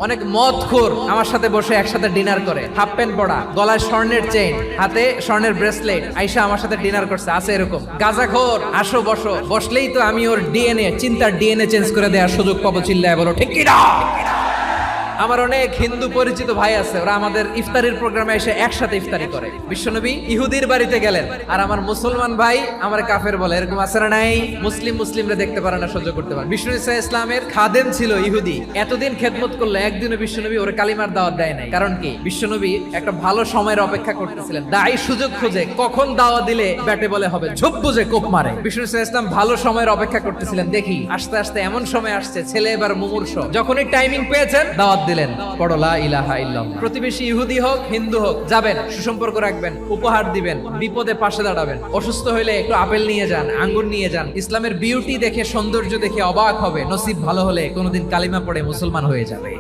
অনেক মদখোর আমার সাথে বসে একসাথে ডিনার করে, হাফ প্যান্ট পরা, গলায় স্বর্ণের চেইন, হাতে স্বর্ণের ব্রেসলেট, আইসা আমার সাথে ডিনার করছে, আছে এরকম। গাঁজাখোর, আসো বসো, বসলেই তো আমি ওর ডিএনএ, চিন্তার ডিএনএ চেঞ্জ করে দেওয়ার সুযোগ পাবো, চিল্লায় বলো ঠিক কি না? আমার অনেক হিন্দু পরিচিত ভাই আছে, ওরা আমাদের ইফতারির প্রোগ্রামে এসে একসাথে ইফতারি করে। বিশ্বনবী ইহুদির বাড়িতে গেলেন, আর আমার মুসলমান ভাই আমার কাফের বলে, এরকম আছে না নাই? মুসলিমরা দেখতে পারে না, সহ্য করতে পারে। বিষ্ণু ইসা ইসলামের খাদেম ছিল ইহুদি, এতদিন খেদমত করলো, একদিনও বিশ্বনবী ওর কালিমার দাওয়াত দেয় নাই। কারণ কি? বিশ্বনবী একটা ভালো সময়ের অপেক্ষা করতেছিলেন। দায়ী সুযোগ খুঁজে, কখন দাওয়া দিলে ব্যাটে বলে হবে, ঝোপ বুঝে কোপ মারে। বিষ্ণু ইসা ইসলাম ভালো সময়ের অপেক্ষা করতেছিলেন, দেখি আস্তে আস্তে এমন সময় আসছে, ছেলে এবার মুমূর্ষ, যখনই টাইমিং পেয়েছেন দাওয়াত দিলেন, পড়ো লা ইলাহা ইল্লাল্লাহ। প্রতিবেশী ইহুদি হোক হিন্দু হোক, যাবেন, সুসম্পর্ক রাখবেন, উপহার দিবেন, বিপদে পাশে দাঁড়াবেন। অসুস্থ হইলে একটু আপেল নিয়ে যান, আঙ্গুর নিয়ে যান। ইসলামের বিউটি দেখে, সৌন্দর্য দেখে অবাক হবে, নসিব ভালো হলে কোনোদিন কালিমা পড়ে মুসলমান হয়ে যাবে।